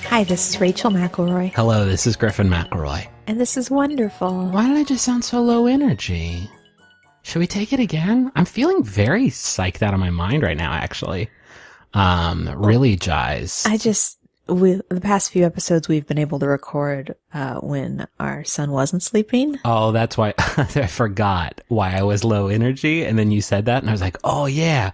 Hi, this is Rachel McElroy, Hello, this is Griffin McElroy. and this is wonderful. Why did I just sound so low energy? Should we take it again? I'm feeling very psyched out of my mind right now, actually. Really, Jize. The past few episodes we've been able to record when our son wasn't sleeping. Oh, that's why I forgot why I was low energy, and then you said that, and I was like, oh, yeah.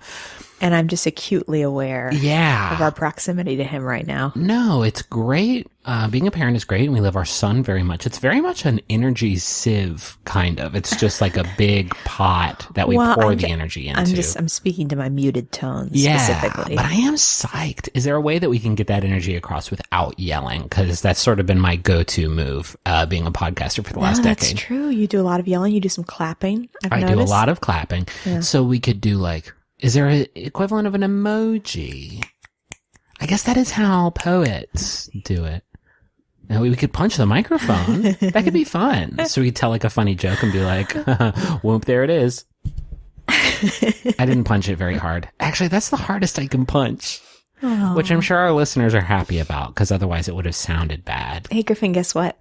And I'm just acutely aware of our proximity to him right now. No, it's great. Being a parent is great, and we love our son very much. It's very much an energy sieve, kind of. It's just like a big pot that we pour the energy into. I'm speaking to my muted tones specifically. But I am psyched. Is there a way that we can get that energy across without yelling? Because that's sort of been my go-to move, being a podcaster for the last decade. That's true. You do a lot of yelling. You do some clapping. I do a lot of clapping. Yeah. So we could do like... Is there an equivalent of an emoji? I guess that is how poets do it. Now we could punch the microphone. That could be fun. So we could tell like a funny joke and be like, whoop, there it is. I didn't punch it very hard. Actually, that's the hardest I can punch. Oh. Which I'm sure our listeners are happy about, because otherwise it would have sounded bad. Hey, Griffin, guess what?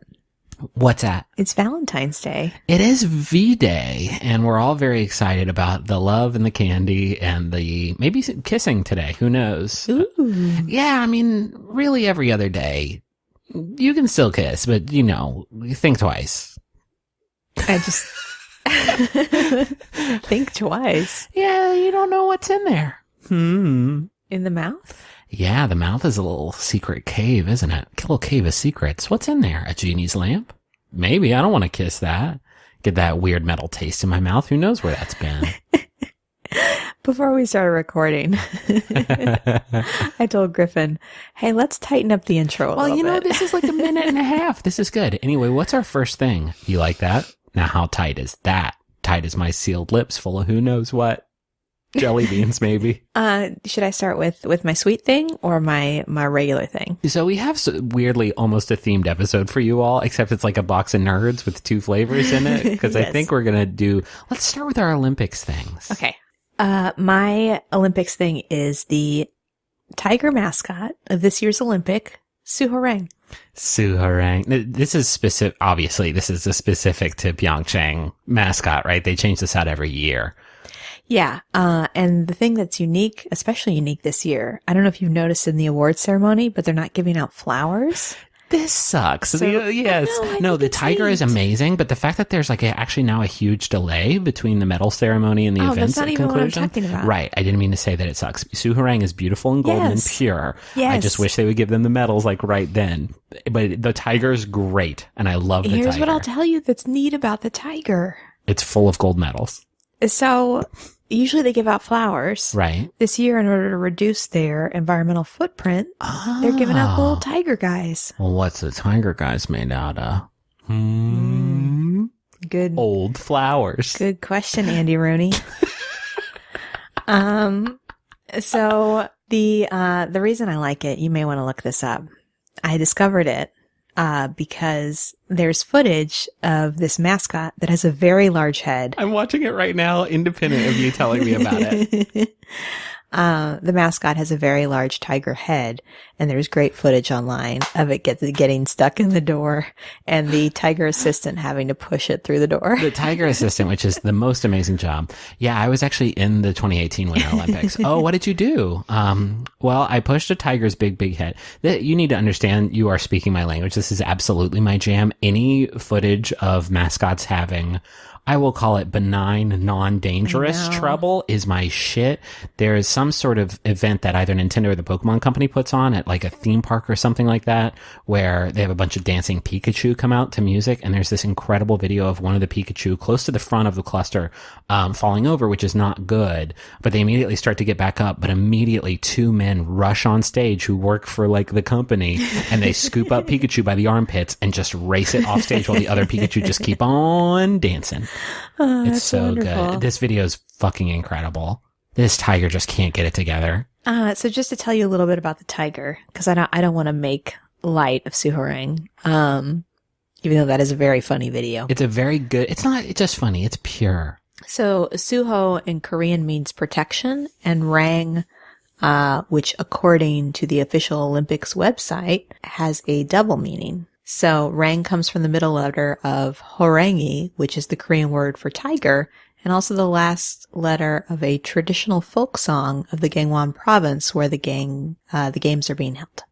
What's that? It's Valentine's Day. It is V-Day, and we're all very excited about the love and the candy and the maybe kissing today. Who knows? Ooh. Yeah, I mean, really every other day. You can still kiss, but, think twice. I just think twice. Yeah, you don't know what's in there. In the mouth? Yeah, the mouth is a little secret cave, isn't it? A little cave of secrets. What's in there? A genie's lamp? Maybe. I don't want to kiss that. Get that weird metal taste in my mouth. Who knows where that's been? Before we started recording, I told Griffin, hey, let's tighten up the intro a little bit. This is like a minute and a half. This is good. Anyway, what's our first thing? You like that? Now, how tight is that? Tight as my sealed lips full of who knows what? Jelly beans, maybe. Should I start with my sweet thing or my regular thing? So we have weirdly almost a themed episode for you all, except it's like a box of nerds with 2 flavors in it. Because yes. I think we're going to let's start with our Olympics things. Okay. My Olympics thing is the tiger mascot of this year's Olympic, Sue Horang. Sue Horang. This is specific. Obviously, this is a specific to Pyeongchang mascot, right? They change this out every year. Yeah. And the thing that's unique, especially unique this year, I don't know if you've noticed in the award ceremony, but they're not giving out flowers. This sucks. The tiger is amazing, but the fact that there's actually now a huge delay between the medal ceremony and the event's that's not conclusion. Even what I'm talking about. Right. I didn't mean to say that it sucks. Sue Horang is beautiful and golden and pure. Yes. I just wish they would give them the medals right then. But the tiger is great, and I love the tiger. Here's what I'll tell you that's neat about the tiger. It's full of gold medals. So usually they give out flowers. Right. This year, in order to reduce their environmental footprint, they're giving out little tiger guys. Well, what's the tiger guys made out of? Good. Old flowers. Good question, Andy Rooney. So the reason I like it, you may want to look this up. I discovered it because there's footage of this mascot that has a very large head. I'm watching it right now, independent of you telling me about it. The mascot has a very large tiger head, and there's great footage online of it getting stuck in the door and the tiger assistant having to push it through the door. The tiger assistant, which is the most amazing job. Yeah, I was actually in the 2018 Winter Olympics. Oh, what did you do? Well, I pushed a tiger's big head. You need to understand, you are speaking my language. This is absolutely my jam. Any footage of mascots having, I will call it benign, non-dangerous trouble is my shit. There is some sort of event that either Nintendo or the Pokemon Company puts on at a theme park or something like that, where they have a bunch of dancing Pikachu come out to music, and there's this incredible video of one of the Pikachu close to the front of the cluster falling over, which is not good, but they immediately start to get back up, but immediately 2 men rush on stage who work for the company, and they scoop up Pikachu by the armpits and just race it off stage while the other Pikachu just keep on dancing. It's so wonderful. Good. This video is fucking incredible. This tiger just can't get it together. So just to tell you a little bit about the tiger, because I don't want to make light of Sue Horang, even though that is a very funny video. It's a very good. It's not just funny. It's pure. So Suho in Korean means protection, and Rang which according to the official Olympics website has a double meaning. So rang comes from the middle letter of horangi, which is the Korean word for tiger, and also the last letter of a traditional folk song of the Gangwon province where the games are being held.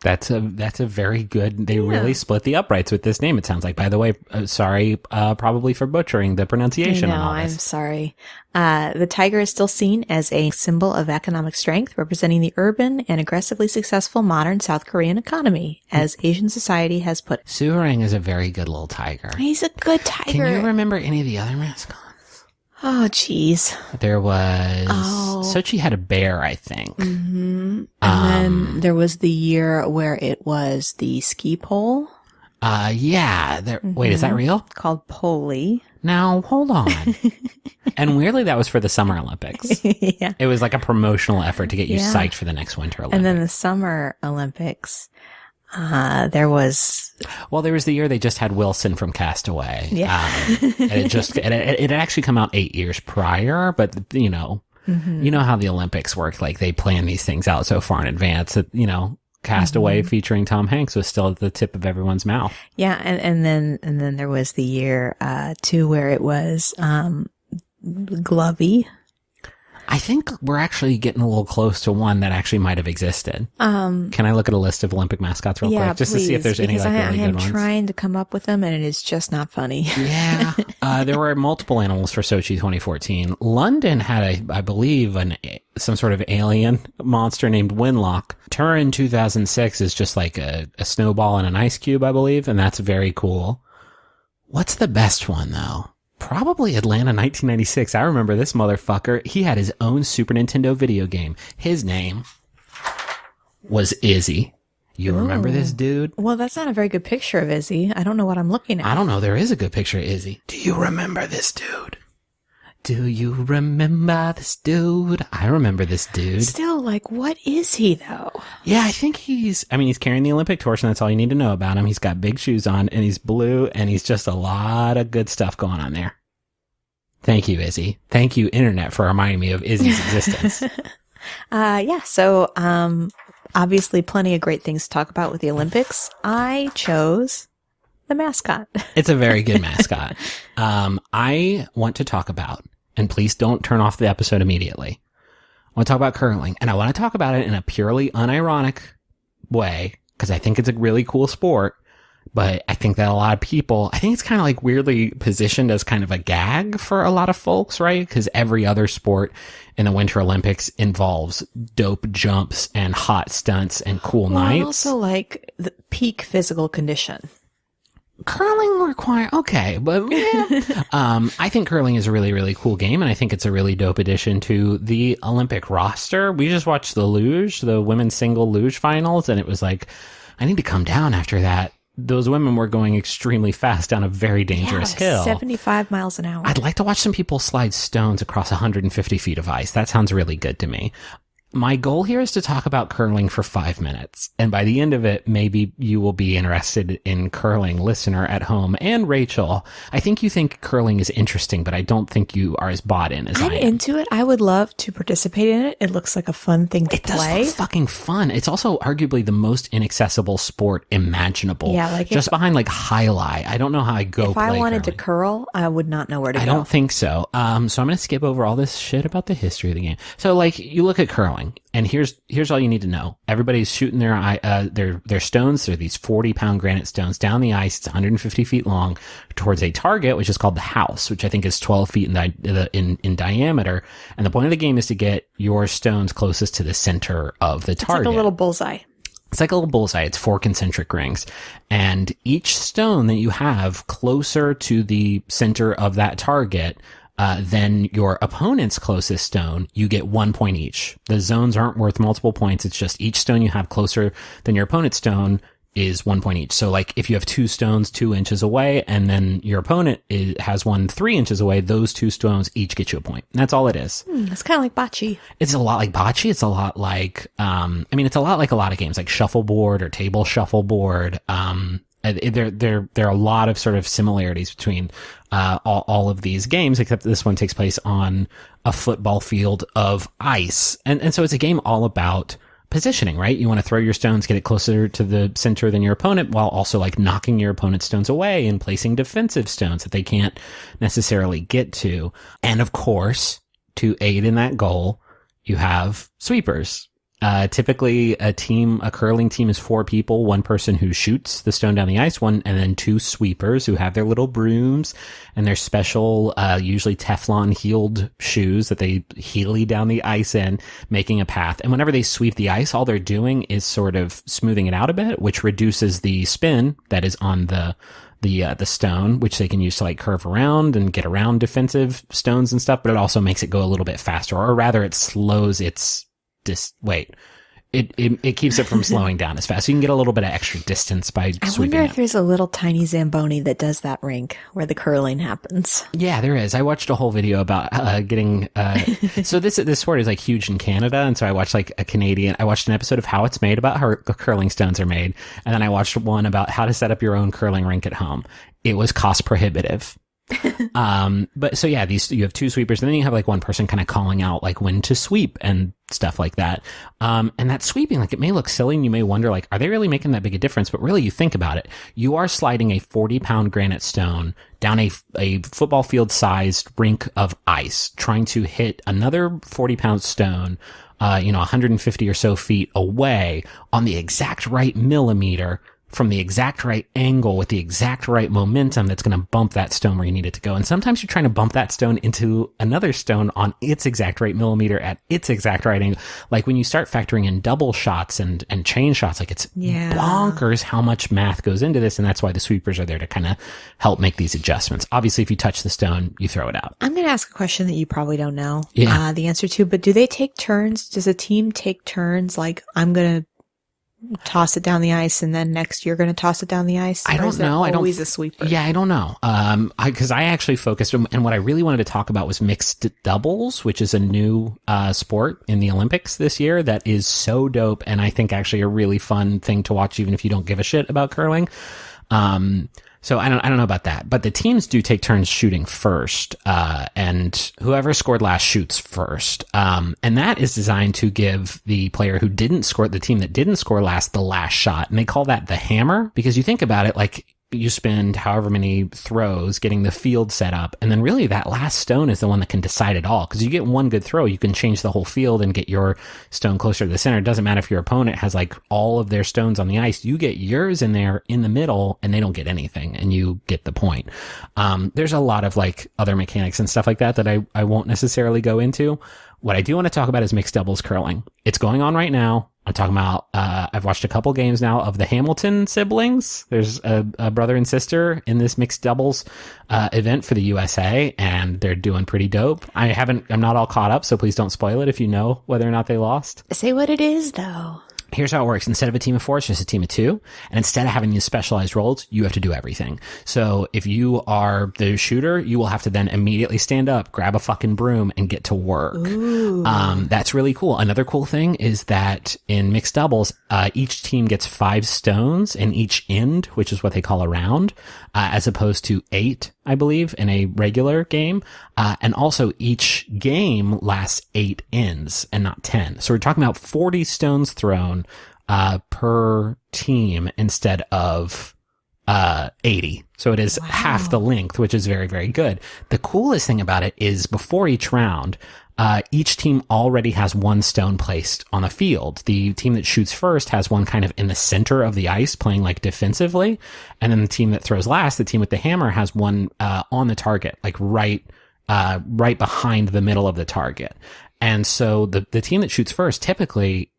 That's a very good. They really split the uprights with this name. It sounds like. By the way, sorry, probably for butchering the pronunciation. I know, I'm sorry. The tiger is still seen as a symbol of economic strength, representing the urban and aggressively successful modern South Korean economy, as Asian society has put it. Suharang is a very good little tiger. He's a good tiger. Can you remember any of the other mascots? Oh, geez. There was Sochi had a bear, I think. Mm-hmm. And then there was the year where it was the ski pole. Yeah. Wait, is that real? Called Poli. Now, hold on. And weirdly, that was for the Summer Olympics. Yeah. It was like a promotional effort to get you psyched for the next Winter Olympics. And then the Summer Olympics, there was the year they just had Wilson from Castaway. Yeah. And it had actually come out 8 years prior, but you know how the Olympics work. Like they plan these things out so far in advance that, Castaway featuring Tom Hanks was still at the tip of everyone's mouth. Yeah. And then there was the year, too, where it was, Glovey. I think we're actually getting a little close to one that actually might have existed. Can I look at a list of Olympic mascots real quick? Just please, to see if there's any really good ones. I am trying to come up with them and it is just not funny. Yeah. There were multiple animals for Sochi 2014. London had I believe some sort of alien monster named Winlock. Turin 2006 is just like a snowball and an ice cube, I believe. And that's very cool. What's the best one though? Probably Atlanta 1996. I remember this motherfucker. He had his own Super Nintendo video game. His name was Izzy. You remember this dude? Well, that's not a very good picture of Izzy. I don't know what I'm looking at. I don't know. There is a good picture of Izzy. Do you remember this dude? Do you remember this dude? I remember this dude. Still, what is he though? Yeah, I think he's carrying the Olympic torch and that's all you need to know about him. He's got big shoes on and he's blue and he's just a lot of good stuff going on there. Thank you, Izzy. Thank you, Internet, for reminding me of Izzy's existence. Yeah. So, obviously plenty of great things to talk about with the Olympics. I chose the mascot. It's a very good mascot. I want to talk about, and please don't turn off the episode immediately. I want to talk about curling, and I want to talk about it in a purely unironic way, because I think it's a really cool sport, but I think that a lot of people, I think it's kind of like weirdly positioned as kind of a gag for a lot of folks, right? Because every other sport in the Winter Olympics involves dope jumps and hot stunts and cool nights. Also the peak physical condition. Curling okay, but yeah. I think curling is a really, really cool game, and I think it's a really dope addition to the Olympic roster. We just watched the women's single luge finals, and it was like, I need to come down after that. Those women were going extremely fast down a very dangerous hill. 75 miles an hour. I'd like to watch some people slide stones across 150 feet of ice. That sounds really good to me. My goal here is to talk about curling for 5 minutes. And by the end of it, maybe you will be interested in curling, listener at home. And Rachel, I think you think curling is interesting, but I don't think you are as bought in as I am. I'm into it. I would love to participate in it. It looks like a fun thing to play. It does look fucking fun. It's also arguably the most inaccessible sport imaginable. Yeah, just behind highlight. I don't know how I go play If I wanted curling. to curl, I would not know where to go. I don't think so. So I'm going to skip over all this shit about the history of the game. So you look at curling. And here's all you need to know. Everybody's shooting their stones. They're these 40-pound granite stones down the ice. It's 150 feet long towards a target, which is called the house, which I think is 12 feet in diameter. And the point of the game is to get your stones closest to the center of the target. It's like a little bullseye. It's like a little bullseye. It's 4 concentric rings. And each stone that you have closer to the center of that target then your opponent's closest stone, you get 1 point each. The zones aren't worth multiple points. It's just each stone you have closer than your opponent's stone is 1 point each. So if you have 2 stones 2 inches away and then your opponent has one 3 inches away, those 2 stones each get you a point. And that's all it is. It's kind of like bocce. It's a lot like bocce. It's a lot like, it's a lot like a lot of games like shuffleboard or table shuffleboard. There are a lot of sort of similarities between all of these games, except this one takes place on a football field of ice. And so it's a game all about positioning, right? You want to throw your stones, get it closer to the center than your opponent, while also like knocking your opponent's stones away and placing defensive stones that they can't necessarily get to. And of course, to aid in that goal, you have sweepers. Typically a curling team is 4 people, one person who shoots the stone down the ice, and then 2 sweepers who have their little brooms and their special, usually Teflon heeled shoes that they heely down the ice in, making a path. And whenever they sweep the ice, all they're doing is sort of smoothing it out a bit, which reduces the spin that is on the stone, which they can use to like curve around and get around defensive stones and stuff, but it also makes it go a little bit faster, or rather it slows its it keeps it from slowing down as fast. So you can get a little bit of extra distance by I sweeping wonder if it. there's a little tiny Zamboni that does that rink where the curling happens. Yeah, there is. I watched a whole video about getting. So this sport is like huge in Canada, and so I watched I watched an episode of How It's Made about how curling stones are made, and then I watched one about how to set up your own curling rink at home. It was cost prohibitive. But so yeah, you have 2 sweepers, and then you have like one person kind of calling out like when to sweep and stuff like that. And that sweeping, like it may look silly and you may wonder like, are they really making that big a difference? But really you think about it, you are sliding a 40-pound granite stone down a football field sized rink of ice, trying to hit another 40-pound stone, 150 or so feet away on the exact right millimeter, from the exact right angle with the exact right momentum that's going to bump that stone where you need it to go. And sometimes you're trying to bump that stone into another stone on its exact right millimeter at its exact right angle. Like when you start factoring in double shots and chain shots, like it's bonkers how much math goes into this. And that's why the sweepers are there to kind of help make these adjustments. Obviously, if you touch the stone, you throw it out. I'm going to ask a question that you probably don't know the answer to, but do they take turns? Does a team take turns? Like I'm going to toss it down the ice and then next you're going to toss it down the ice? I don't know. Always a sweeper. Yeah, I don't know. Because I actually focused and what I really wanted to talk about was mixed doubles, which is a new sport in the Olympics this year that is so dope, and I think actually a really fun thing to watch even if you don't give a shit about curling. So I don't know about that, but the teams do take turns shooting first, and whoever scored last shoots first. And that is designed to give the player who didn't score, the team that didn't score last, the last shot. And they call that the hammer, because you think about it, like you spend however many throws getting the field set up, and then really that last stone is the one that can decide it all. Because you get one good throw, you can change the whole field and get your stone closer to the center. It doesn't matter if your opponent has like all of their stones on the ice. You get yours in there in the middle, and they don't get anything, and you get the point. There's a lot of like other mechanics and stuff like that I won't necessarily go into. What I do want to talk about is mixed doubles curling. It's going on right now. I'm talking about, I've watched a couple games now of the Hamilton siblings. There's a brother and sister in this mixed doubles event for the USA, and they're doing pretty dope. I'm not all caught up, so please don't spoil it if you know whether or not they lost. Say what it is, though. Here's how it works. Instead of a team of 4, it's just a team of 2. And instead of having these specialized roles, you have to do everything. So if you are the shooter, you will have to then immediately stand up, grab a fucking broom, and get to work. That's really cool. Another cool thing is that in mixed doubles, each team gets 5 stones in each end, which is what they call a round, as opposed to 8, I believe, in a regular game. And also each game lasts 8 ends and not 10. So we're talking about 40 stones thrown per team instead of 80. So it is half the length, which is very, very good. The coolest thing about it is before each round, each team already has 1 stone placed on the field. The team that shoots first has one kind of in the center of the ice playing like defensively. And then the team that throws last, the team with the hammer, has one on the target, like right behind the middle of the target. And so the team that shoots first, typically,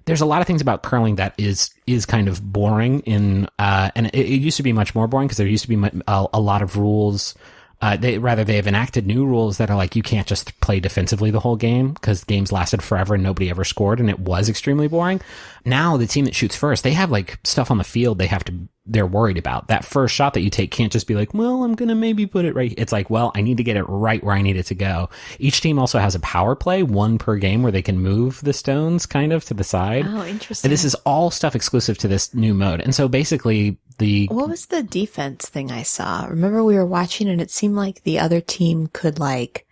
there's a lot of things about curling that is kind of boring and it used to be much more boring because there used to be a lot of rules. They have enacted new rules that are like, you can't just play defensively the whole game because games lasted forever and nobody ever scored and it was extremely boring. Now the team that shoots first, they have like stuff on the field they're worried about. That first shot that you take can't just be like, well, I'm going to maybe put it right. It's like, well, I need to get it right where I need it to go. Each team also has a power play, 1 per game, where they can move the stones kind of to the side. Oh, interesting. And this is all stuff exclusive to this new mode. And so basically What was the defense thing I saw? Remember we were watching and it seemed like the other team could like,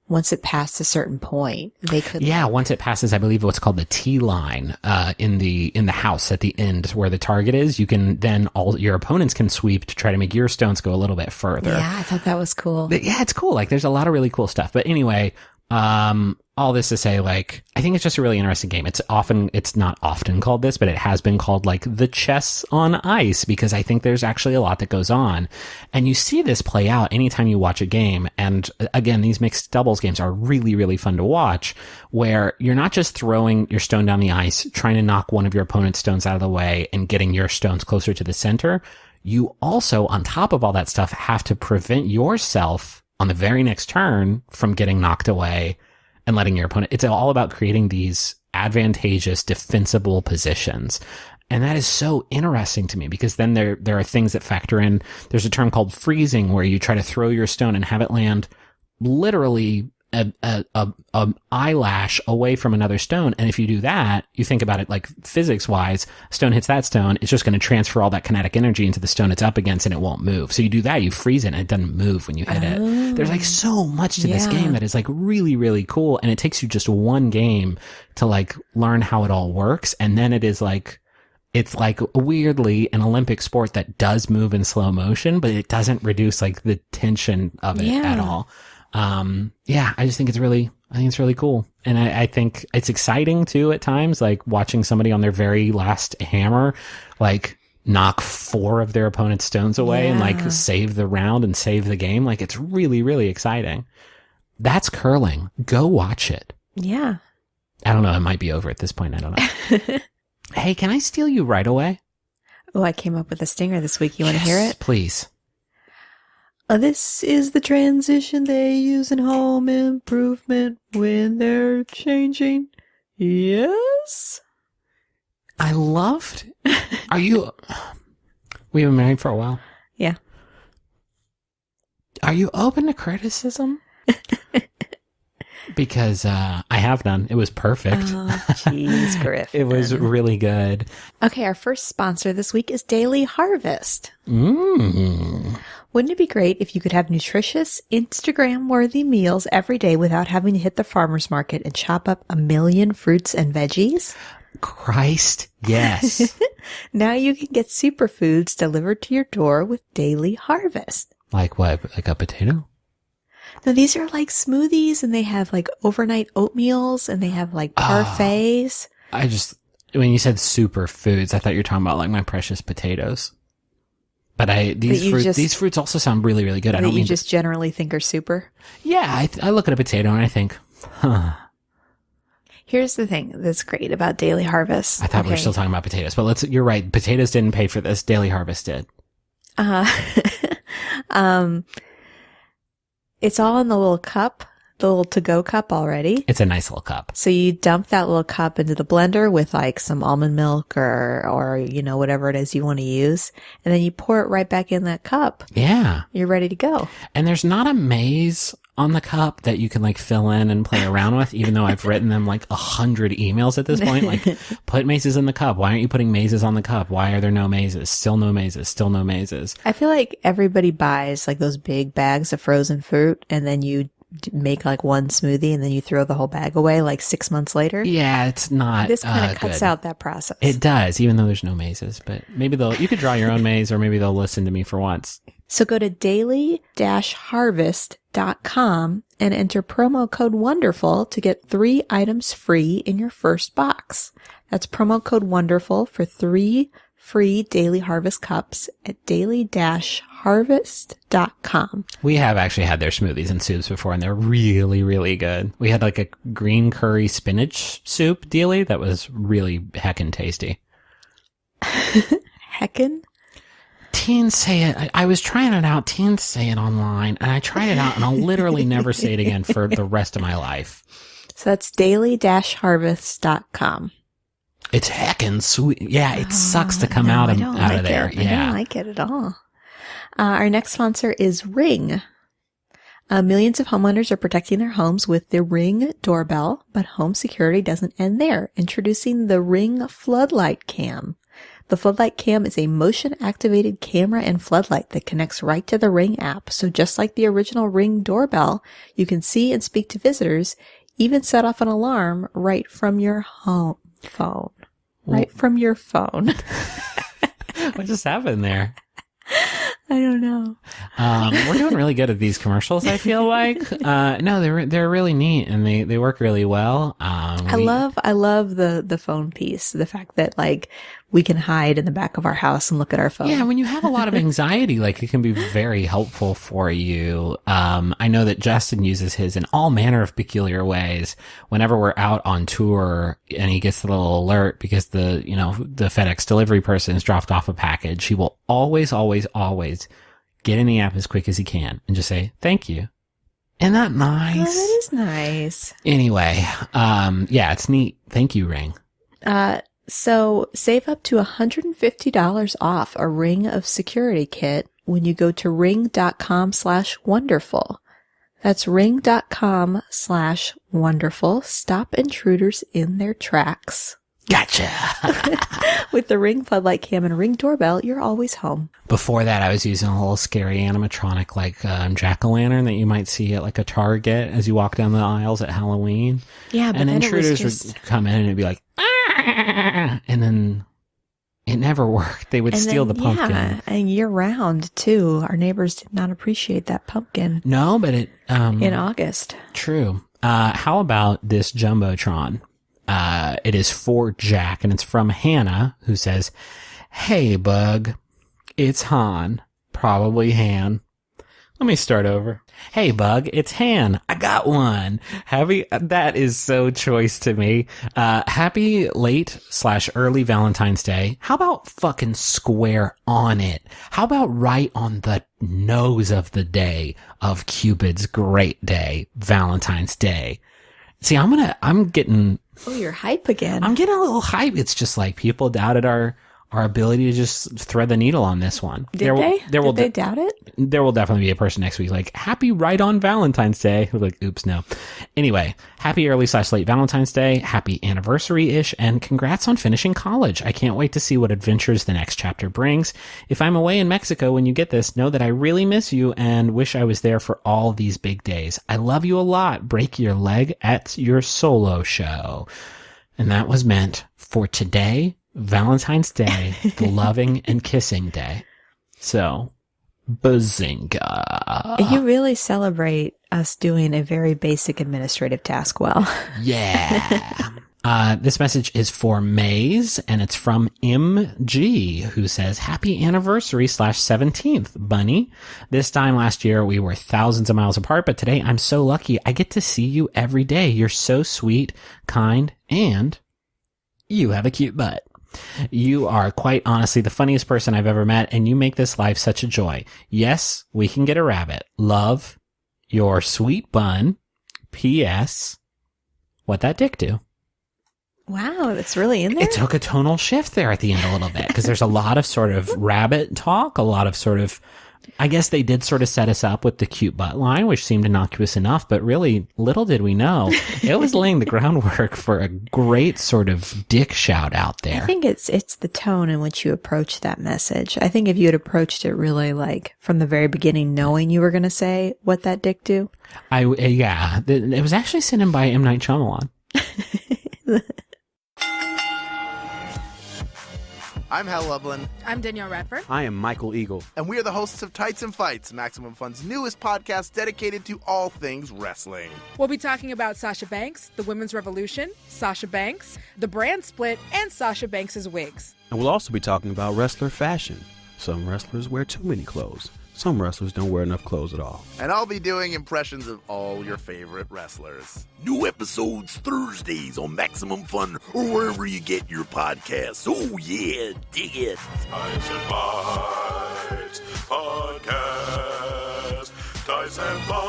once it passed a certain point, they could. Yeah, once it passes, I believe what's called the T line, in the house at the end where the target is, you can then your opponents can sweep to try to make your stones go a little bit further. Yeah, I thought that was cool. But yeah, it's cool. Like there's a lot of really cool stuff. But anyway, all this to say, like, I think it's just a really interesting game. It's not often called this, but it has been called like the chess on ice because I think there's actually a lot that goes on. And you see this play out anytime you watch a game. And again, these mixed doubles games are really, really fun to watch where you're not just throwing your stone down the ice, trying to knock one of your opponent's stones out of the way and getting your stones closer to the center. You also, on top of all that stuff, have to prevent yourself on the very next turn from getting knocked away and letting your opponent. It's all about creating these advantageous defensible positions. And that is so interesting to me because then there are things that factor in. There's a term called freezing where you try to throw your stone and have it land literally a eyelash away from another stone. And if you do that, you think about it like physics wise, stone hits that stone, it's just going to transfer all that kinetic energy into the stone it's up against and it won't move. So you do that, you freeze it and it doesn't move when you hit it. There's like so much to this game that is like really, really cool. And it takes you just one game to like learn how it all works. And then it's like weirdly an Olympic sport that does move in slow motion, but it doesn't reduce like the tension of it at all. I just think it's really cool. And I think it's exciting too at times, like watching somebody on their very last hammer, like knock 4 of their opponent's stones away and like save the round and save the game. Like it's really, really exciting. That's curling. Go watch it. Yeah. I don't know. It might be over at this point. I don't know. Hey, can I steal you right away? Oh, I came up with a stinger this week. You want to hear it? Please. This is the transition they use in home improvement when they're changing. Yes? I loved. Are you? We've been married for a while. Yeah. Are you open to criticism? Because I have none. It was perfect. Oh, jeez, Griff. It was really good. Okay, our first sponsor this week is Daily Harvest. Mmm. Wouldn't it be great if you could have nutritious, Instagram-worthy meals every day without having to hit the farmer's market and chop up a million fruits and veggies? Christ, yes. Now you can get superfoods delivered to your door with Daily Harvest. Like what? Like a potato? No, these are like smoothies and they have like overnight oatmeals and they have like parfaits. When you said superfoods, I thought you were talking about like my precious potatoes. But these fruits also sound really, really good. I don't mean just generally think are super. Yeah, I look at a potato and I think, huh. Here's the thing that's great about Daily Harvest. I thought we were still talking about potatoes, but you're right. Potatoes didn't pay for this. Daily Harvest did. It's all in the little cup, the little to-go cup already. It's a nice little cup. So you dump that little cup into the blender with like some almond milk or you know, whatever it is you want to use. And then you pour it right back in that cup. Yeah. You're ready to go. And there's not a maze on the cup that you can like fill in and play around with, even though I've written them like 100 emails at this point. Like, put mazes in the cup. Why aren't you putting mazes on the cup? Why are there no mazes? Still no mazes. Still no mazes. I feel like everybody buys like those big bags of frozen fruit and then you make like one smoothie and then you throw the whole bag away like 6 months later. Yeah, it's not. This kind of cuts good. out that process. It does, even though there's no mazes. But maybe you could draw your own maze, or maybe they'll listen to me for once. So go to daily-harvest.com and enter promo code WONDERFUL to get 3 items free in your first box. That's promo code WONDERFUL for 3 free Daily Harvest cups at daily-harvest.com. We have actually had their smoothies and soups before, and they're really, really good. We had like a green curry spinach soup dealie that was really heckin' tasty. Heckin'? Teens say it. I was trying it out. Teens say it online, and I tried it out, and I'll literally never say it again for the rest of my life. So that's daily-harvest.com. It's heckin' sweet. Yeah, it sucks to come out of there. Yeah. I don't like it at all. Our next sponsor is Ring. Millions of homeowners are protecting their homes with the Ring doorbell, but home security doesn't end there. Introducing the Ring Floodlight Cam. The Floodlight Cam is a motion-activated camera and floodlight that connects right to the Ring app. So just like the original Ring doorbell, you can see and speak to visitors, even set off an alarm right from your home phone. Right from your phone. What just happened there? I don't know. We're doing really good at these commercials, I feel like. No, they're really neat and they work really well. I love the phone piece. The fact that like we can hide in the back of our house and look at our phone. Yeah, when you have a lot of anxiety, like it can be very helpful for you. I know that Justin uses his in all manner of peculiar ways. Whenever we're out on tour and he gets the little alert because the FedEx delivery person has dropped off a package, he will always get in the app as quick as he can and just say, thank you. Isn't that nice? Oh, that is nice. Anyway, yeah, it's neat. Thank you, Ring. So save up to $150 off a Ring of Security kit when you go to ring.com/wonderful. That's ring.com/wonderful. Stop intruders in their tracks. Gotcha. With the Ring Floodlight Cam and Ring doorbell, you're always home. Before that, I was using a little scary animatronic like jack-o'-lantern that you might see at like a Target as you walk down the aisles at Halloween. Yeah, but and then intruders it was just... would come in and it'd be like, ah! And then it never worked. They would steal the pumpkin. Yeah, and year round too. Our neighbors did not appreciate that pumpkin. No, but it in August. True. How about this Jumbotron? It is for Jack, and it's from Hannah, who says, "Hey, Bug, it's Han. Probably Han. Let me start over. Hey, Bug, it's Han. I got one. That is so choice to me. Happy late/early Valentine's Day. How about fucking square on it? How about right on the nose of the day of Cupid's great day, Valentine's Day? See, I'm getting... Oh, you're hype again. I'm getting a little hype. It's just like people doubted our ability to just thread the needle on this one. Did they doubt it? There will definitely be a person next week like, happy right on Valentine's Day. We're like, oops, no. Anyway, happy early/late Valentine's Day. Happy anniversary-ish. And congrats on finishing college. I can't wait to see what adventures the next chapter brings. If I'm away in Mexico when you get this, know that I really miss you and wish I was there for all these big days. I love you a lot. Break your leg at your solo show. And that was meant for today, Valentine's Day, the loving and kissing day. So, bazinga. You really celebrate us doing a very basic administrative task well. Yeah. This message is for Maze, and it's from MG, who says, happy anniversary/17th, Bunny. This time last year, we were thousands of miles apart, but today I'm so lucky I get to see you every day. You're so sweet, kind, and you have a cute butt. You are quite honestly the funniest person I've ever met, and you make this life such a joy. Yes, we can get a rabbit. Love, your sweet bun. P.S. What that dick do? Wow, that's really in there? It took a tonal shift there at the end a little bit, because there's a lot of sort of rabbit talk, a lot of sort of, I guess they did sort of set us up with the cute butt line, which seemed innocuous enough, but really little did we know it was laying the groundwork for a great sort of dick shout out there. I think it's the tone in which you approach that message. I think if you had approached it really like from the very beginning, knowing you were going to say what that dick do. It was actually sent in by M. Night Shyamalan. I'm Hal Lublin. I'm Danielle Radford. I am Michael Eagle. And we are the hosts of Tights and Fights, Maximum Fun's newest podcast dedicated to all things wrestling. We'll be talking about Sasha Banks, the Women's Revolution, Sasha Banks, the brand split, and Sasha Banks' wigs. And we'll also be talking about wrestler fashion. Some wrestlers wear too many clothes. Some wrestlers don't wear enough clothes at all. And I'll be doing impressions of all your favorite wrestlers. New episodes Thursdays on Maximum Fun or wherever you get your podcasts. Oh yeah, dig it. Tights and Fights Podcast. Tights and Fights.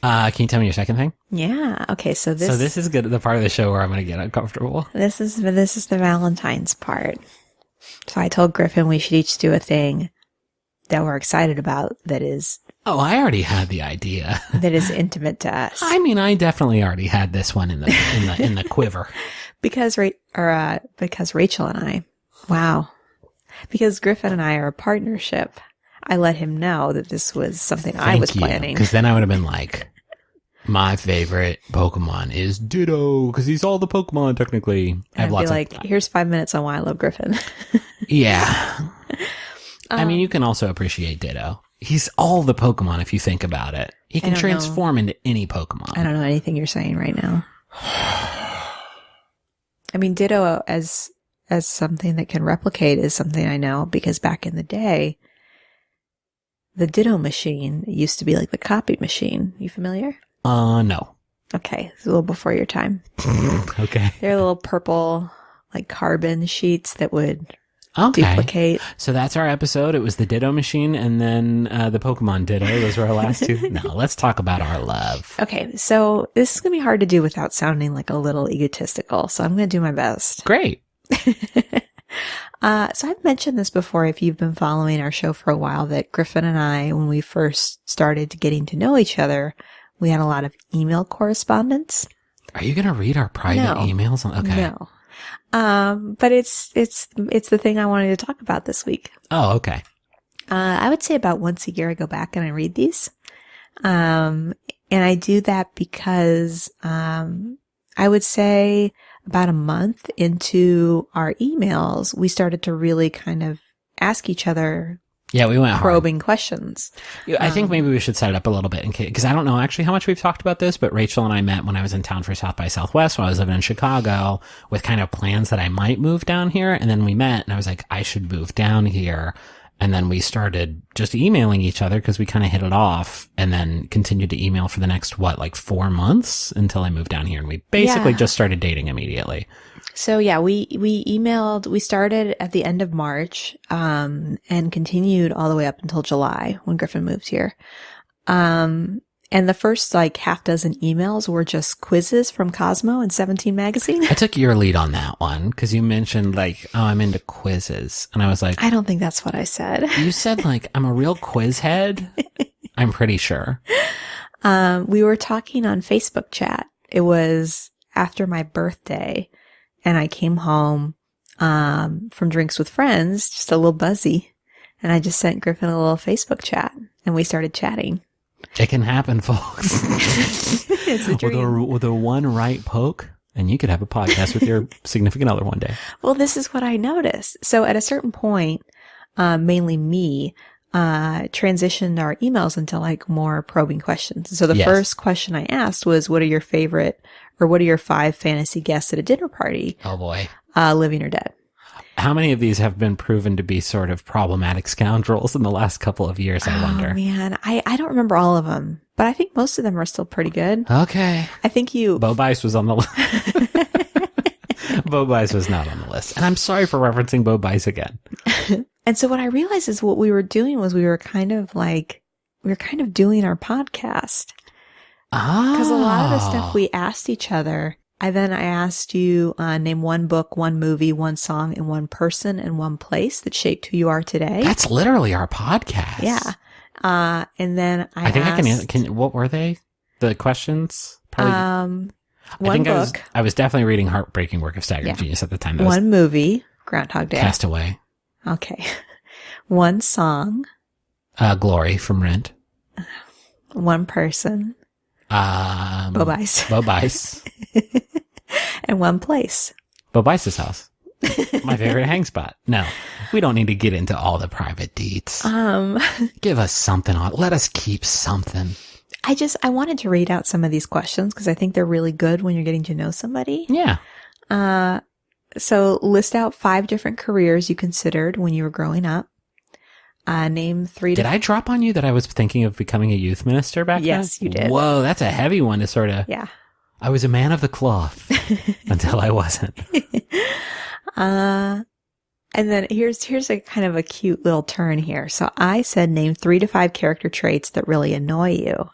Can you tell me your second thing? Yeah. Okay. So this is good. The part of the show where I'm going to get uncomfortable. This is the Valentine's part. So I told Griffin we should each do a thing that we're excited about that is Oh, I already had the idea. that is intimate to us. I mean, I definitely already had this one in the quiver. Because Rachel and I, wow. Because Griffin and I are a partnership, I let him know that this was something I was planning. Because then I would have been like, my favorite Pokemon is Ditto, because he's all the Pokemon, technically. I have I'd be lots like, here's 5 minutes on why I love Griffin. Yeah. I mean, you can also appreciate Ditto. He's all the Pokemon if you think about it. He can don't transform into any Pokemon. I don't know anything you're saying right now. I mean, Ditto as something that can replicate is something I know, because back in the day, the Ditto machine used to be like the copy machine. You familiar? No. Okay, it's a little before your time. Okay. They're little purple, like carbon sheets that would Okay. duplicate. So that's our episode. It was the Ditto machine and then the Pokemon Ditto. Those were our last two. No, let's talk about our love. Okay, so this is going to be hard to do without sounding like a little egotistical, so I'm going to do my best. Great. So I've mentioned this before if you've been following our show for a while, that Griffin and I, when we first started getting to know each other, we had a lot of email correspondence. Are you going to read our private No. emails? Okay. No. But it's the thing I wanted to talk about this week. Oh, okay. I would say about once a year I go back and I read these. And I do that because, I would say about a month into our emails, we started to really kind of ask each other Yeah, we went hard. probing questions. I think maybe we should set it up a little bit in case, because I don't know actually how much we've talked about this, but Rachel and I met when I was in town for South by Southwest when I was living in Chicago with kind of plans that I might move down here. And then we met and I was like, I should move down here. And then we started just emailing each other because we kind of hit it off, and then continued to email for the next, 4 months until I moved down here. And we basically just started dating immediately. So yeah, we emailed, we started at the end of March, and continued all the way up until July when Griffin moved here. And the first half dozen emails were just quizzes from Cosmo and 17 magazine. I took your lead on that one because you mentioned oh, I'm into quizzes. And I was like, I don't think that's what I said. you said I'm a real quiz head. I'm pretty sure. We were talking on Facebook chat. It was after my birthday, and I came home, from drinks with friends, just a little buzzy. And I just sent Griffin a little Facebook chat, and we started chatting. It can happen, folks. It's a dream. With a one right poke, and you could have a podcast with your significant other one day. Well, this is what I noticed. So at a certain point, mainly me, transitioned our emails into more probing questions. So the Yes. first question I asked was, what are your 5 fantasy guests at a dinner party, Oh boy. living or dead? How many of these have been proven to be sort of problematic scoundrels in the last couple of years, I wonder? Oh man, I don't remember all of them, but I think most of them are still pretty good. Okay. I think you, Bo Bice was on the list. Bo Bice was not on the list. And I'm sorry for referencing Bo Bice again. and so what I realized is what we were doing was we were kind of doing our podcast. Because a lot of the stuff we asked each other, I asked you, name one book, one movie, one song, and one person and one place that shaped who you are today. That's literally our podcast. Yeah. And then I think asked, I can. What were they? The questions? Probably. one I think book, I was definitely reading Heartbreaking Work of Staggering Yeah. Genius at the time. That was one movie, Groundhog Day. Castaway. Okay. One song, Glory from Rent. one person, Bo Bice, Bo Bice. and one place. Bo Bice's house. My favorite hang spot. No, we don't need to get into all the private deets. Give us something on. Let us keep something. I wanted to read out some of these questions because I think they're really good when you're getting to know somebody. Yeah. So list out 5 different careers you considered when you were growing up. Name 3 Did I drop on you that I was thinking of becoming a youth minister back then? Yes, you did. Whoa, that's a heavy one to sort of. Yeah. I was a man of the cloth until I wasn't. And then here's a kind of a cute little turn here. So I said name 3 to 5 character traits that really annoy you.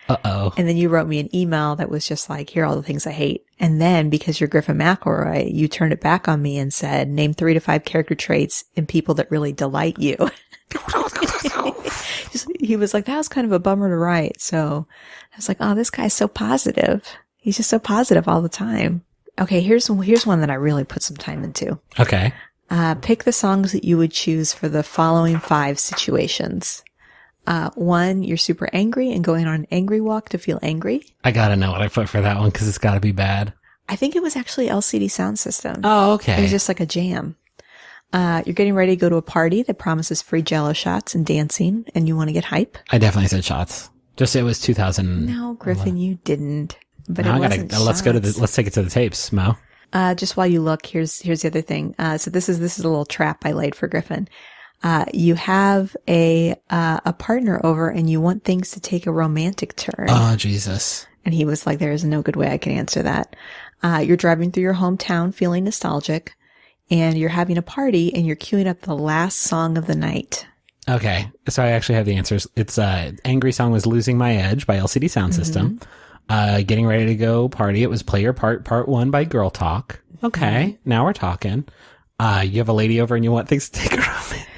Uh-oh. And then you wrote me an email that was just here are all the things I hate. And then because you're Griffin McElroy, you turned it back on me and said, name 3 to 5 character traits in people that really delight you. he was like, that was kind of a bummer to write. So I was like, oh, this guy's so positive. He's just so positive all the time. Okay, here's one that I really put some time into. Okay. Pick the songs that you would choose for the following 5 situations. 1, you're super angry and going on an angry walk to feel angry. I gotta know what I put for that one because it's gotta be bad. I think it was actually LCD Sound System. Oh, okay. It was just like a jam. You're getting ready to go to a party that promises free Jell-O shots and dancing, and you want to get hype. I definitely said shots. Just it was 2000. No, Griffin, you didn't. But No, it wasn't let's go to shots. let's take it to the tapes, Mo. Just while you look, here's the other thing. So this is a little trap I laid for Griffin. You have a partner over and you want things to take a romantic turn. Oh, Jesus. And he was like, there is no good way I can answer that. You're driving through your hometown feeling nostalgic and you're having a party and you're queuing up the last song of the night. Okay. So I actually have the answers. It's, angry song was Losing My Edge by LCD Sound System. Getting ready to go party. It was Play Your Part 1 by Girl Talk. Okay. Now we're talking. You have a lady over and you want things to take a romantic.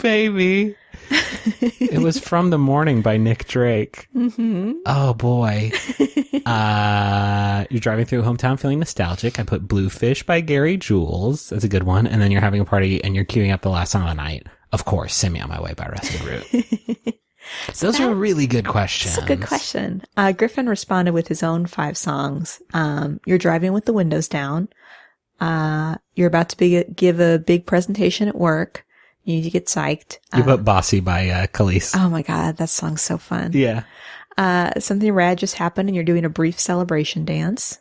Baby. It was From the Morning by Nick Drake. Oh boy. You're driving through a hometown feeling nostalgic. I put Bluefish by Gary Jules. That's a good one. And then you're having a party and you're queuing up the last song of the night. Of course, Send Me On My Way by Rusted Root. Those are really good questions. That's a good question. Griffin responded with his own 5 songs. You're driving with the windows down. You're about to give a big presentation at work. You need to get psyched. You put Bossy by Khalees. Oh my God, that song's so fun. Yeah. Something rad just happened and you're doing a brief celebration dance.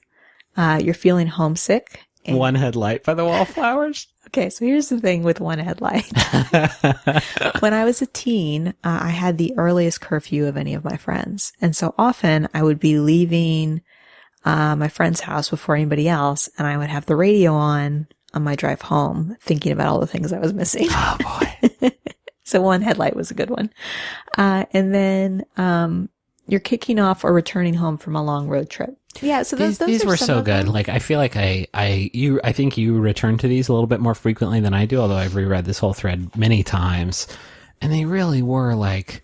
You're feeling homesick. And One Headlight by the Wallflowers. Okay, so here's the thing with One Headlight. When I was a teen, I had the earliest curfew of any of my friends. And so often I would be leaving my friend's house before anybody else, and I would have the radio on my drive home, thinking about all the things I was missing. Oh boy. So One Headlight was a good one. And then you're kicking off or returning home from a long road trip. Yeah, so those These are were some so of good. them. Like, I feel like I think you return to these a little bit more frequently than I do, although I've reread this whole thread many times. And they really were like,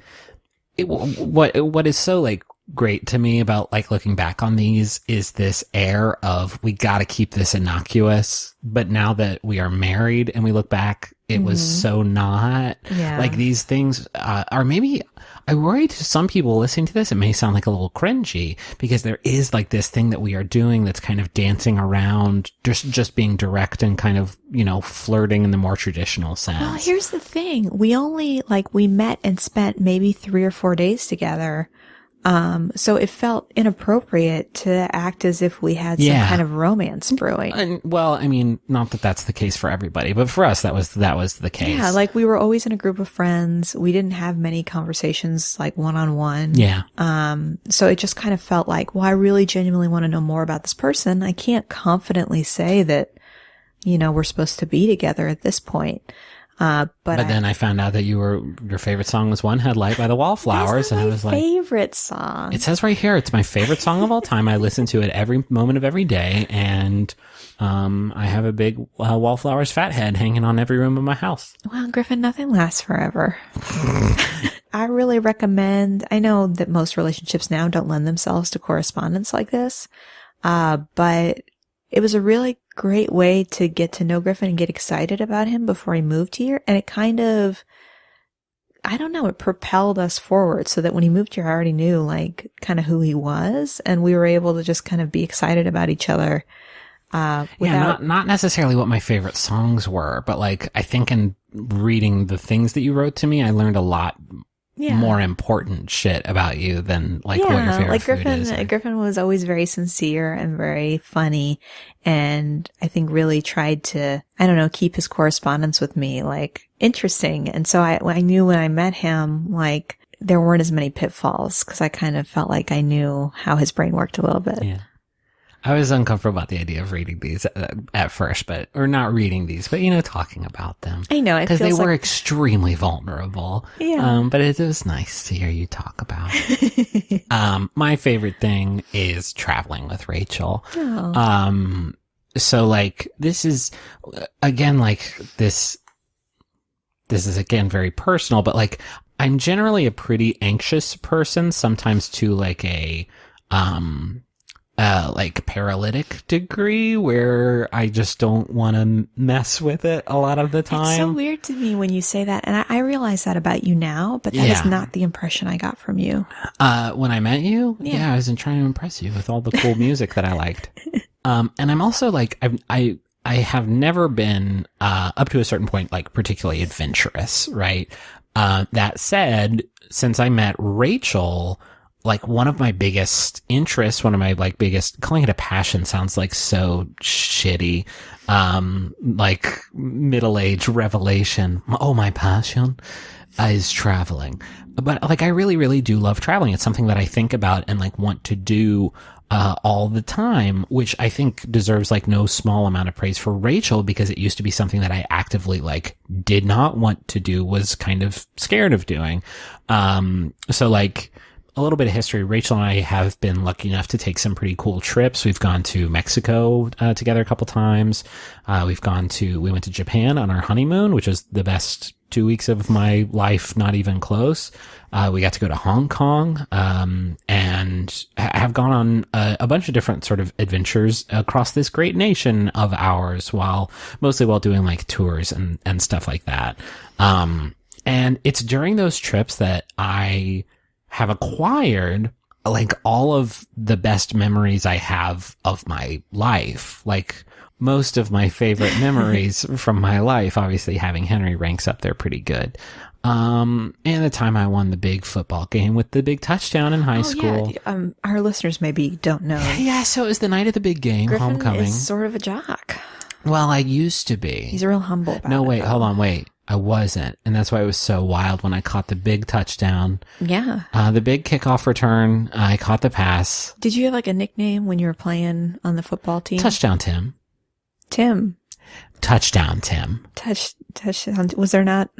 what is so like great to me about like looking back on these is this air of we got to keep this innocuous. But now that we are married and we look back, it was so not. Yeah. Like these things are maybe, I worry to some people listening to this, it may sound like a little cringy because there is like this thing that we are doing that's kind of dancing around, just being direct and kind of, you know, flirting in the more traditional sense. Well, here's the thing. We met and spent maybe 3 or 4 days together. So it felt inappropriate to act as if we had some kind of romance brewing. And, well, I mean, not that that's the case for everybody, but for us, that was the case. Yeah, like we were always in a group of friends. We didn't have many conversations like one-on-one. Yeah. So it just kind of felt like, well, I really genuinely want to know more about this person. I can't confidently say that, you know, we're supposed to be together at this point. But then I found out that your favorite song was One Headlight by the Wallflowers. And I was like, favorite song. it says right here, it's my favorite song of all time. I listen to it every moment of every day. And, I have a big Wallflowers fat head hanging on every room of my house. Well, Griffin, nothing lasts forever. I really recommend, I know that most relationships now don't lend themselves to correspondence like this. But it was a really great way to get to know Griffin and get excited about him before he moved here. And it kind of, I don't know, it propelled us forward so that when he moved here, I already knew like kind of who he was. And we were able to just kind of be excited about each other. Not necessarily what my favorite songs were, but like, I think in reading the things that you wrote to me, I learned a lot more important shit about you than like what your favorite like food is. Griffin was always very sincere and very funny, and I think really tried to, I don't know, keep his correspondence with me like interesting. And so I knew when I met him, like there weren't as many pitfalls because I kind of felt like I knew how his brain worked a little bit. Yeah. I was uncomfortable about the idea of reading these at first, or not reading these, but, you know, talking about them. I know. Because they were extremely vulnerable. Yeah. But it was nice to hear you talk about. My favorite thing is traveling with Rachel. So like, this is, again, like this this is again very personal, but like I'm generally a pretty anxious person, sometimes to like a like paralytic degree where I just don't want to mess with it a lot of the time. It's so weird to me when you say that. And I realize that about you now, but that is not the impression I got from you. When I met you, I wasn't trying to impress you with all the cool music that I liked. And I'm also like, I have never been, up to a certain point, like particularly adventurous, right? That said, since I met Rachel, like one of my biggest interests, one of my like biggest, calling it a passion sounds like so shitty. Like middle-age revelation. Oh, my passion is traveling. But like, I really, really do love traveling. It's something that I think about and like want to do, all the time, which I think deserves like no small amount of praise for Rachel, because it used to be something that I actively like did not want to do, was kind of scared of doing. So like, a little bit of history. Rachel and I have been lucky enough to take some pretty cool trips. We've gone to Mexico together a couple times. We went to Japan on our honeymoon, which was the best 2 weeks of my life, not even close. We got to go to Hong Kong, and have gone on a bunch of different sort of adventures across this great nation of ours, mostly while doing like tours and stuff like that. And it's during those trips that I have acquired like all of the best memories I have of my life. Like most of my favorite memories from my life, obviously having Henry ranks up there pretty good. And the time I won the big football game with the big touchdown in high school. Yeah. Our listeners maybe don't know. Yeah, so it was the night of the big game, Griffin homecoming. is sort of a jock. Well, I used to be. He's real humble about No, it, wait, though. hold on, wait. I wasn't. And that's why it was so wild when I caught the big touchdown. Yeah. The big kickoff return. I caught the pass. Did you have like a nickname when you were playing on the football team? Touchdown, Tim. Tim. Touchdown, Tim. Touchdown. Was there not,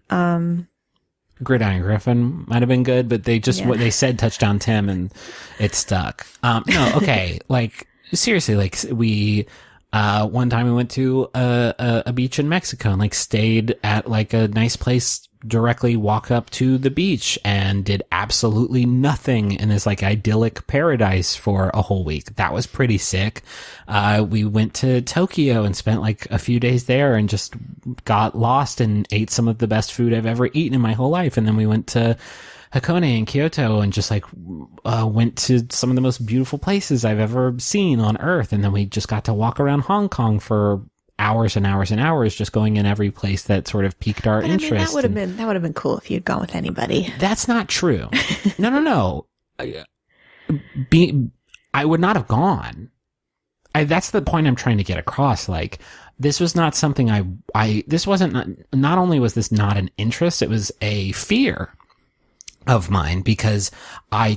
Gridiron Griffin might have been good, but they just, what they said, touchdown, Tim, and it stuck. No, okay. Like, seriously, like we, one time we went to a beach in Mexico and like stayed at like a nice place directly walk up to the beach and did absolutely nothing in this like idyllic paradise for a whole week. That was pretty sick. We went to Tokyo and spent like a few days there and just got lost and ate some of the best food I've ever eaten in my whole life. And then we went to Hakone in Kyoto and just like went to some of the most beautiful places I've ever seen on earth. And then we just got to walk around Hong Kong for hours and hours and hours, just going in every place that sort of piqued our interest. I mean, that would have been cool if you'd gone with anybody. That's not true. No. I would not have gone. That's the point I'm trying to get across. Like, this was not something this wasn't, not only was this not an interest, it was a fear of mine, because I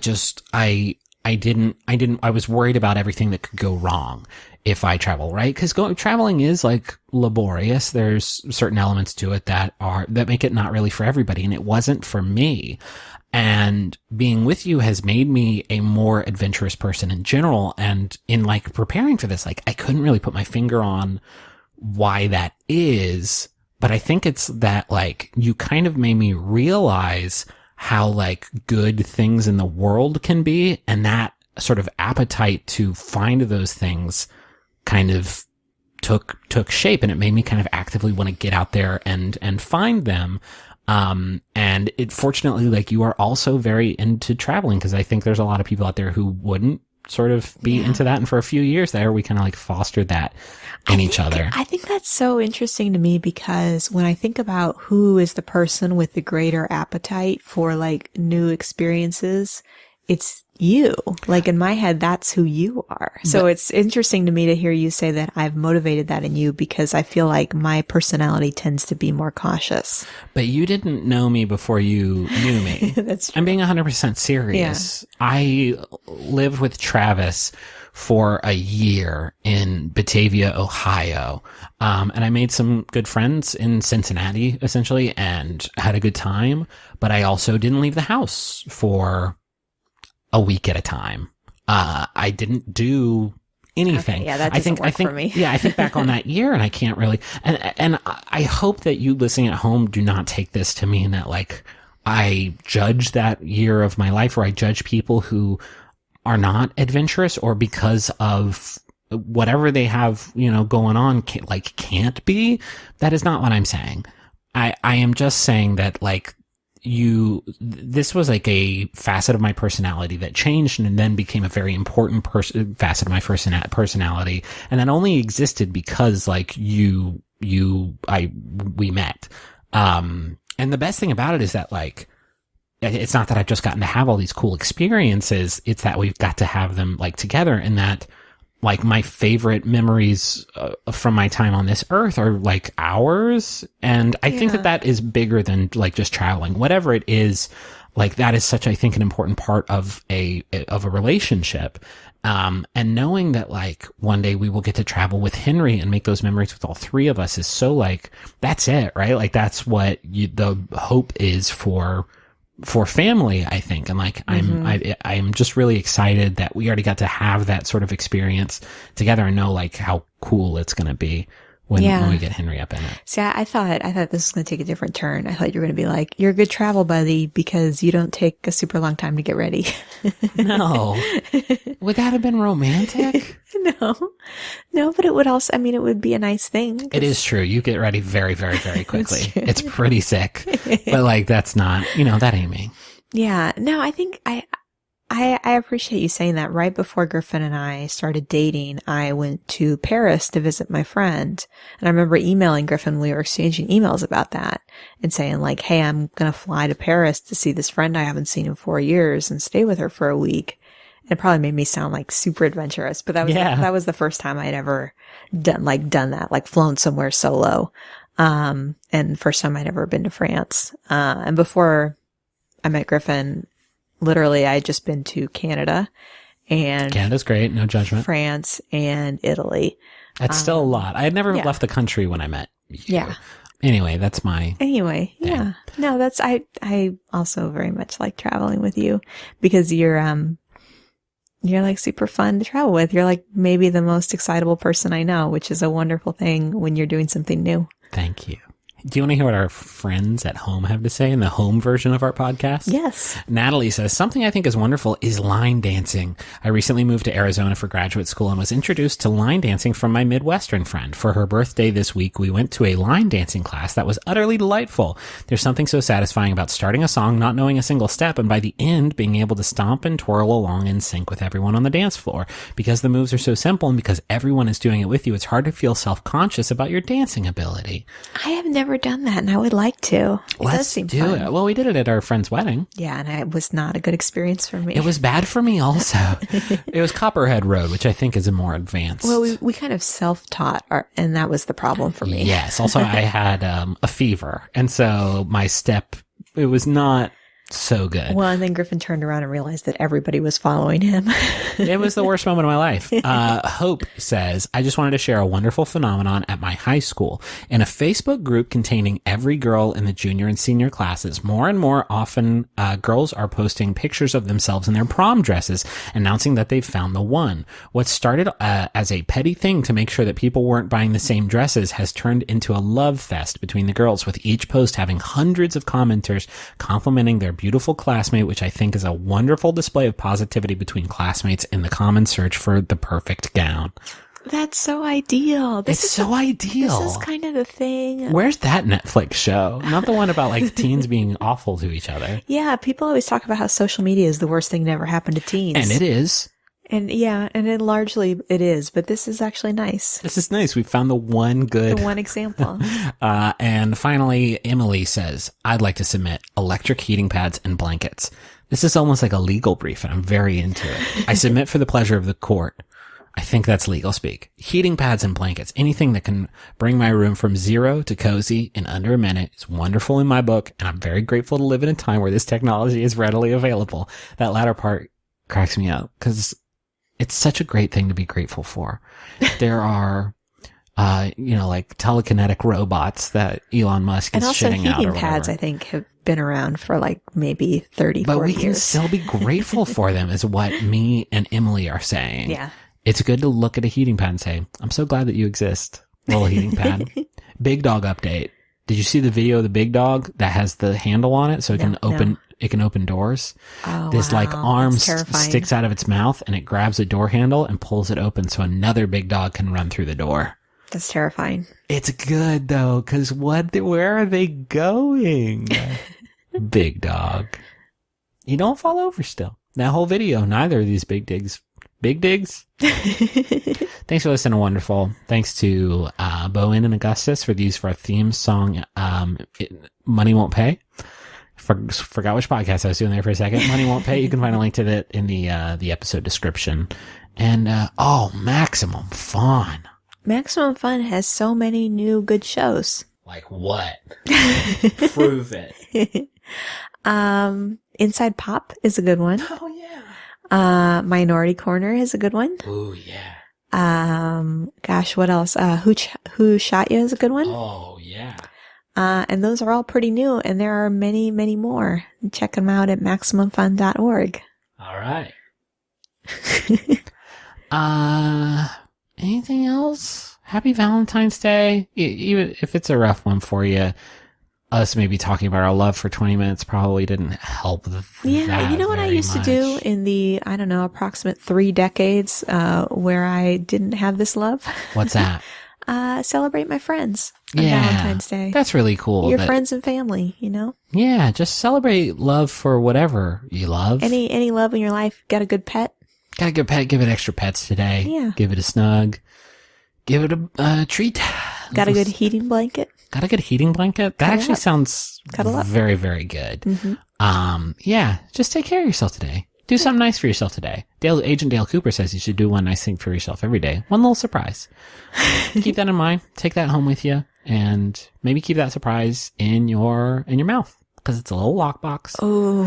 was worried about everything that could go wrong if I travel, right? Because traveling is like laborious. There's certain elements to it that make it not really for everybody, and it wasn't for me. And being with you has made me a more adventurous person in general. And in like preparing for this, like I couldn't really put my finger on why that is, but I think it's that like you kind of made me realize how like good things in the world can be, and that sort of appetite to find those things kind of took shape, and it made me kind of actively want to get out there and find them. And it fortunately, like, you are also very into traveling, because I think there's a lot of people out there who wouldn't sort of be into that. And for a few years there, we kind of like fostered that in each other. I think that's so interesting to me, because when I think about who is the person with the greater appetite for like new experiences, it's you. Like in my head, that's who you are. So it's interesting to me to hear you say that I've motivated that in you, because I feel like my personality tends to be more cautious. But you didn't know me before you knew me. That's true. I'm being 100% serious. Yeah. I lived with Travis for a year in Batavia, Ohio. And I made some good friends in Cincinnati, essentially, and had a good time. But I also didn't leave the house for a week at a time. I didn't do anything. Okay, yeah, that doesn't work for me. Yeah, I think back on that year and I can't really, and I hope that you listening at home do not take this to mean that like I judge that year of my life, or I judge people who are not adventurous, or because of whatever they have, going on, can't be. That is not what I'm saying. I am just saying that like this was like a facet of my personality that changed and then became a very important facet of my personality. And that only existed because like we met. And the best thing about it is that like, it's not that I've just gotten to have all these cool experiences. It's that we've got to have them like together, and that like my favorite memories from my time on this earth are like ours. And I think that is bigger than like just traveling, whatever it is. Like that is such, I think, an important part of a relationship. And knowing that like one day we will get to travel with Henry and make those memories with all three of us is so like, that's it, right? Like that's what the hope is for family, I think. And like, I'm just really excited that we already got to have that sort of experience together and know like how cool it's going to be when we get Henry up in it. See, I thought this was going to take a different turn. I thought you were going to be like, you're a good travel buddy because you don't take a super long time to get ready. No. Would that have been romantic? No, but it would also, I mean, it would be a nice thing. It is true. You get ready very, very, very quickly. It's pretty sick. But like, that's not, that ain't me. Yeah. No, I think I appreciate you saying that. Right before Griffin and I started dating, I went to Paris to visit my friend. And I remember emailing Griffin. We were exchanging emails about that and saying like, hey, I'm going to fly to Paris to see this friend I haven't seen in 4 years and stay with her for a week. It probably made me sound like super adventurous, but that was the first time I'd ever done that, like flown somewhere solo. And first time I'd ever been to France. And before I met Griffin, literally I had just been to Canada, and Canada's great. No judgment. France and Italy. That's still a lot. I had never left the country when I met you. Yeah. Anyway, that's my thing. Yeah. No, that's, I also very much like traveling with you because you're like super fun to travel with. You're like maybe the most excitable person I know, which is a wonderful thing when you're doing something new. Thank you. Do you want to hear what our friends at home have to say in the home version of our podcast? Yes. Natalie says, something I think is wonderful is line dancing. I recently moved to Arizona for graduate school and was introduced to line dancing from my Midwestern friend. For her birthday this week, we went to a line dancing class that was utterly delightful. There's something so satisfying about starting a song, not knowing a single step, and by the end, being able to stomp and twirl along in sync with everyone on the dance floor. Because the moves are so simple and because everyone is doing it with you, it's hard to feel self-conscious about your dancing ability. I have never done that, and I would like to. Let's do it. Well, we did it at our friend's wedding. Yeah, and it was not a good experience for me. It was bad for me also. It was Copperhead Road, which I think is a more advanced. Well, we kind of self-taught, and that was the problem for me. Yes. Also, I had a fever, and so my step, it was not so good. Well, and then Griffin turned around and realized that everybody was following him. It was the worst moment of my life. Hope says, I just wanted to share a wonderful phenomenon at my high school. In a Facebook group containing every girl in the junior and senior classes, more and more often girls are posting pictures of themselves in their prom dresses, announcing that they've found the one. What started as a petty thing to make sure that people weren't buying the same dresses has turned into a love fest between the girls, with each post having hundreds of commenters complimenting their beautiful classmate, which I think is a wonderful display of positivity between classmates in the common search for the perfect gown. That's so ideal. It's so ideal. This is kind of the thing. Where's that Netflix show? Not the one about like teens being awful to each other. Yeah, people always talk about how social media is the worst thing to ever happen to teens. And it is. And yeah, and it largely it is, but this is actually nice. This is nice. We found the one example. And finally, Emily says, I'd like to submit electric heating pads and blankets. This is almost like a legal brief, and I'm very into it. I submit for the pleasure of the court. I think that's legal speak. Heating pads and blankets, anything that can bring my room from zero to cozy in under a minute is wonderful in my book, and I'm very grateful to live in a time where this technology is readily available. That latter part cracks me up, because it's such a great thing to be grateful for. There are, like telekinetic robots that Elon Musk is shitting out. And also heating pads, I think, have been around for like maybe 30, 40 years. But we can still be grateful for them is what me and Emily are saying. Yeah. it's good to look at a heating pad and say, I'm so glad that you exist. Little heating pad. Big dog update. Did you see the video of the big dog that has the handle on it so it can open it can open doors? Oh, This wow. like arm That's terrifying. sticks out of its mouth and it grabs a door handle and pulls it open so another big dog can run through the door. That's terrifying. It's good though, because where are they going? Big dog. You don't fall over still. That whole video, neither of these big digs. Big digs? Thanks for listening to Wonderful. Thanks to Bowen and Augustus for these for our theme song, Money Won't Pay. Forgot which podcast I was doing there for a second. Money Won't Pay. You can find a link to that in the episode description. And, Maximum Fun. Maximum Fun has so many new good shows. Like what? Prove it. Inside Pop is a good one. Oh, yeah. Minority Corner is a good one. Oh, yeah. Gosh, what else? Who Shot You is a good one. Oh, yeah. And those are all pretty new, and there are many, many more. Check them out at MaximumFun.org. All right. Anything else? Happy Valentine's Day. Even if it's a rough one for you, us maybe talking about our love for 20 minutes probably didn't help. Yeah, you know what I used to do in the, approximate 3 decades, where I didn't have this love? What's that? Celebrate my friends on Yeah, Valentine's Day. That's really cool. Your friends and family, Yeah, just celebrate love for whatever you love. Any love in your life. Got a good pet? Got a good pet. Give it extra pets today. Yeah. Give it a snug. Give it a treat. Got a good heating blanket? Got a good heating blanket? That Cuddle actually up. sounds Cuddle up. very, very good. Mm-hmm. Yeah, just take care of yourself today. Do something nice for yourself today. Agent Dale Cooper says you should do one nice thing for yourself every day. One little surprise. Keep that in mind. Take that home with you, and maybe keep that surprise in your mouth because it's a little lockbox. Oh,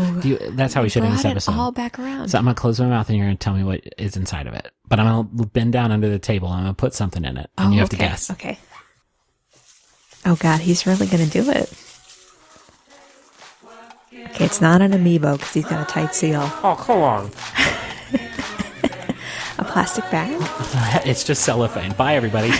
That's how we should end this brought it episode. all back around. So I'm gonna close my mouth, and you're gonna tell me what is inside of it. But I'm gonna bend down under the table. I'm gonna put something in it, and you have to guess. Okay. Oh God, he's really gonna do it. Okay, it's not an amiibo because he's got a tight seal. Oh, come on. A plastic bag? It's just cellophane. Bye, everybody.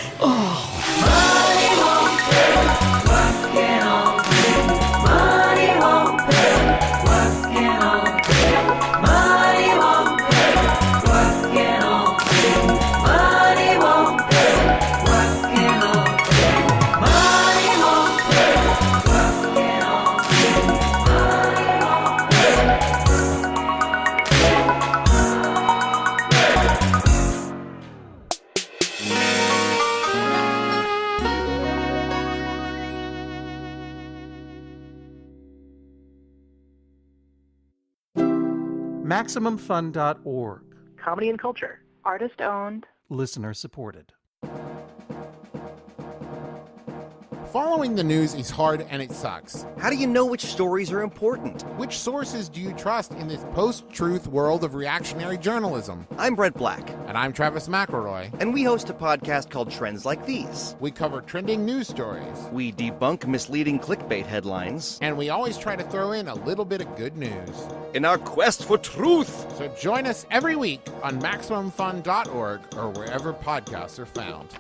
MaximumFun.org. Comedy and culture. Artist owned. Listener supported. Following the news is hard and it sucks. How do you know which stories are important? Which sources do you trust in this post-truth world of reactionary journalism? I'm Brett Black. And I'm Travis McElroy. And we host a podcast called Trends Like These. We cover trending news stories. We debunk misleading clickbait headlines. And we always try to throw in a little bit of good news. In our quest for truth! So join us every week on MaximumFun.org or wherever podcasts are found.